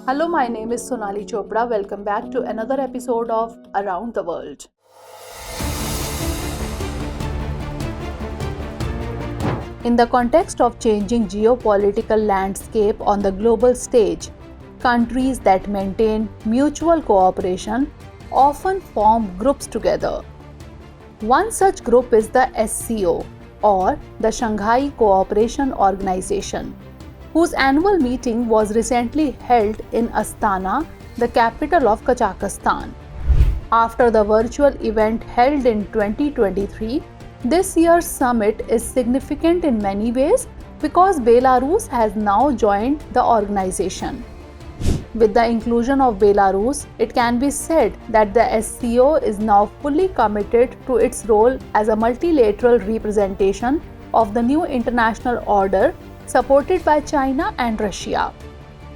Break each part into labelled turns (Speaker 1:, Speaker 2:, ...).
Speaker 1: Hello, my name is Sonali Chopra. Welcome back to another episode of Around the World. In the context of changing geopolitical landscape on the global stage, countries that maintain mutual cooperation often form groups together. One such group is the SCO, or the Shanghai Cooperation Organization, whose annual meeting was recently held in Astana, the capital of Kazakhstan. After the virtual event held in 2023, this year's summit is significant in many ways because Belarus has now joined the organization. With the inclusion of Belarus, it can be said that the SCO is now fully committed to its role as a multilateral representation of the new international order supported by China and Russia.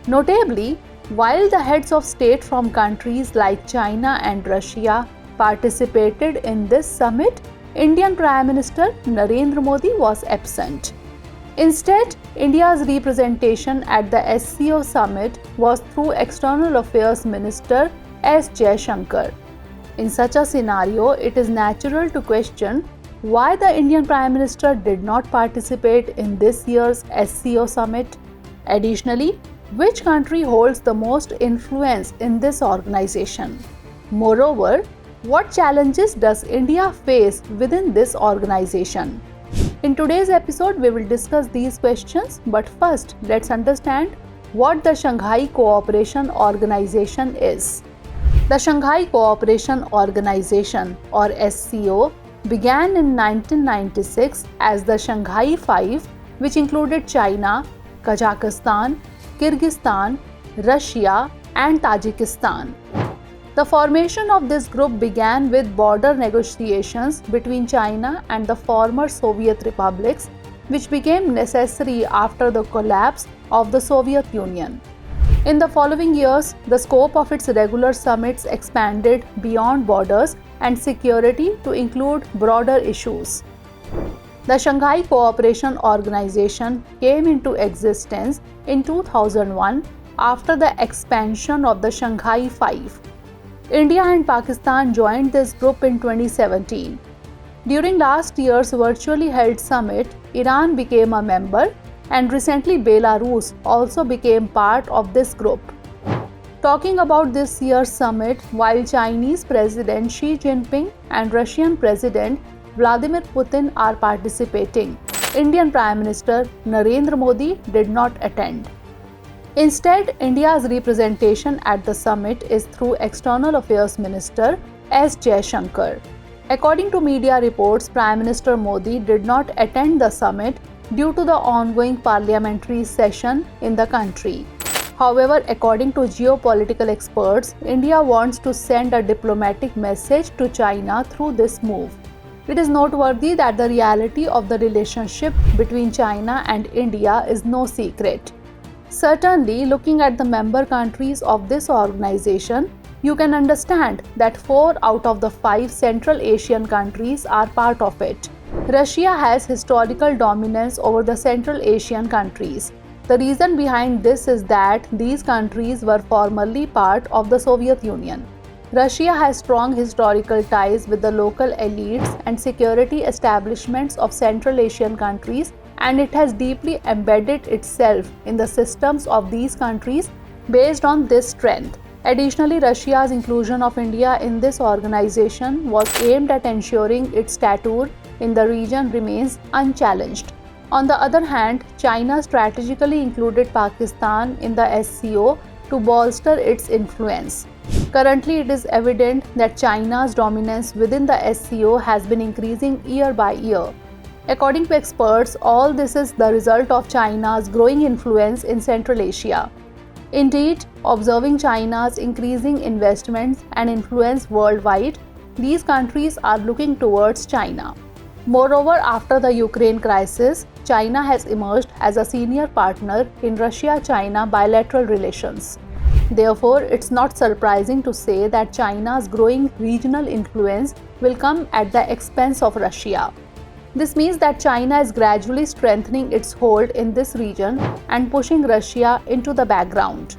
Speaker 1: Notably, while the heads of state from countries like China and Russia participated in this summit, Indian Prime Minister Narendra Modi was absent. Instead, India's representation at the SCO summit was through External Affairs Minister S. Jaishankar. In such a scenario, it is natural to question why the Indian Prime Minister did not participate in this year's SCO summit. Additionally, which country holds the most influence in this organization? Moreover, what challenges does India face within this organization? In today's episode, we will discuss these questions, but first, let's understand what the Shanghai Cooperation Organization is. The Shanghai Cooperation Organization, or SCO, began in 1996 as the Shanghai Five, which included China, Kazakhstan, Kyrgyzstan, Russia, and Tajikistan. The formation of this group began with border negotiations between China and the former Soviet republics, which became necessary after the collapse of the Soviet Union. In the following years, the scope of its regular summits expanded beyond borders and security to include broader issues. The Shanghai Cooperation Organization came into existence in 2001 after the expansion of the Shanghai Five. India and Pakistan joined this group in 2017. During last year's virtually held summit, Iran became a member, and recently Belarus also became part of this group. Talking about this year's summit, while Chinese President Xi Jinping and Russian President Vladimir Putin are participating, Indian Prime Minister Narendra Modi did not attend. Instead, India's representation at the summit is through External Affairs Minister S. Jaishankar. According to media reports, Prime Minister Modi did not attend the summit due to the ongoing parliamentary session in the country. However, according to geopolitical experts, India wants to send a diplomatic message to China through this move. It is noteworthy that the reality of the relationship between China and India is no secret. Certainly, looking at the member countries of this organization, you can understand that 4 out of the 5 Central Asian countries are part of it. Russia has historical dominance over the Central Asian countries. The reason behind this is that these countries were formerly part of the Soviet Union. Russia has strong historical ties with the local elites and security establishments of Central Asian countries, and it has deeply embedded itself in the systems of these countries based on this strength. Additionally, Russia's inclusion of India in this organization was aimed at ensuring its stature in the region remains unchallenged. On the other hand, China strategically included Pakistan in the SCO to bolster its influence. Currently, it is evident that China's dominance within the SCO has been increasing year by year. According to experts, all this is the result of China's growing influence in Central Asia. Indeed, observing China's increasing investments and influence worldwide, these countries are looking towards China. Moreover, after the Ukraine crisis, China has emerged as a senior partner in Russia-China bilateral relations. Therefore, it's not surprising to say that China's growing regional influence will come at the expense of Russia. This means that China is gradually strengthening its hold in this region and pushing Russia into the background.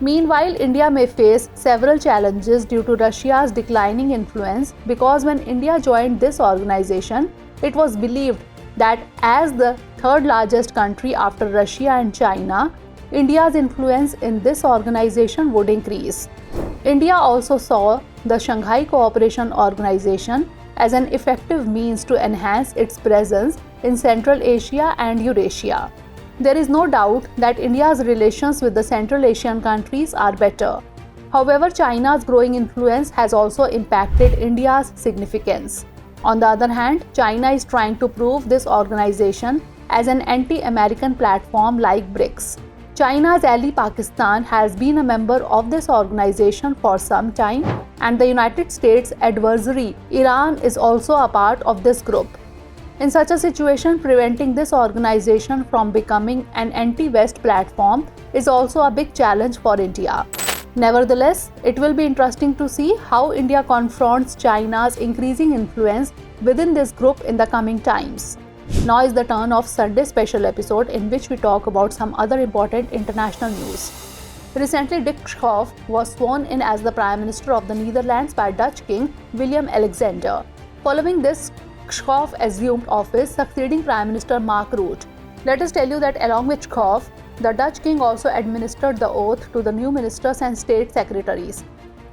Speaker 1: Meanwhile, India may face several challenges due to Russia's declining influence because when India joined this organization, it was believed that as the third largest country after Russia and China, India's influence in this organization would increase. India also saw the Shanghai Cooperation Organization as an effective means to enhance its presence in Central Asia and Eurasia. There is no doubt that India's relations with the Central Asian countries are better. However, China's growing influence has also impacted India's significance. On the other hand, China is trying to prove this organization as an anti-American platform like BRICS. China's ally Pakistan has been a member of this organization for some time, and the United States' adversary Iran is also a part of this group. In such a situation, preventing this organization from becoming an anti-West platform is also a big challenge for India. Nevertheless, it will be interesting to see how India confronts China's increasing influence within this group in the coming times. Now is the turn of Sunday special episode in which we talk about some other important international news. Recently, 𝐷𝐞𝐻 was sworn in as the Prime Minister of the Netherlands by Dutch King Willem-Alexander. Following this, 𝐞𝐻 assumed office, succeeding Prime Minister Mark Rutte. Let us tell you that along with 𝐞𝐻, the Dutch king also administered the oath to the new ministers and state secretaries.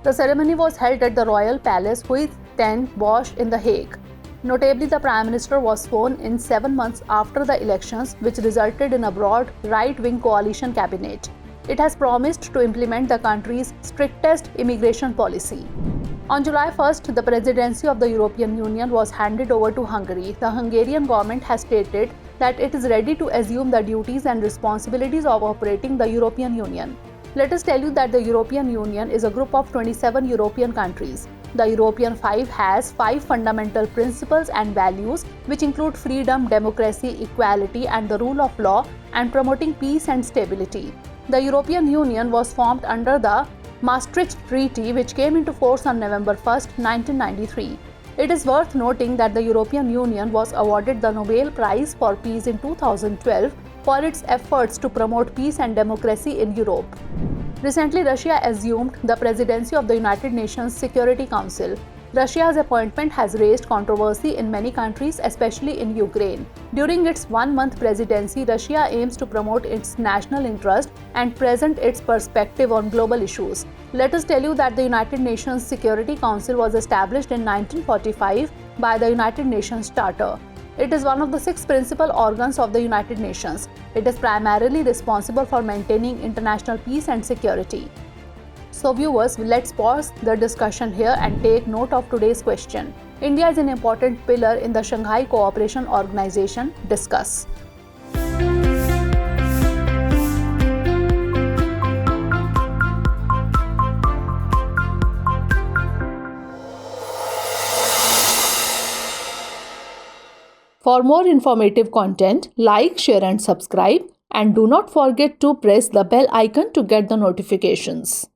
Speaker 1: The ceremony was held at the Royal Palace Huis ten Bosch in The Hague. Notably, the Prime Minister was sworn in 7 months after the elections, which resulted in a broad right-wing coalition cabinet. It has promised to implement the country's strictest immigration policy. On July 1st, the presidency of the European Union was handed over to Hungary. The Hungarian government has stated that it is ready to assume the duties and responsibilities of operating the European Union. Let us tell you that the European Union is a group of 27 European countries. The European Five has 5 fundamental principles and values, which include freedom, democracy, equality, and the rule of law, and promoting peace and stability. The European Union was formed under the Maastricht Treaty, which came into force on November 1, 1993. It is worth noting that the European Union was awarded the Nobel Prize for Peace in 2012 for its efforts to promote peace and democracy in Europe. Recently, Russia assumed the presidency of the United Nations Security Council. Russia's appointment has raised controversy in many countries, especially in Ukraine. During its 1-month presidency, Russia aims to promote its national interest and present its perspective on global issues. Let us tell you that the United Nations Security Council was established in 1945 by the United Nations Charter. It is one of the 6 principal organs of the United Nations. It is primarily responsible for maintaining international peace and security. So viewers, let's pause the discussion here and take note of today's question. India is an important pillar in the Shanghai Cooperation Organization. Discuss. For more informative content, like, share and subscribe, and do not forget to press the bell icon to get the notifications.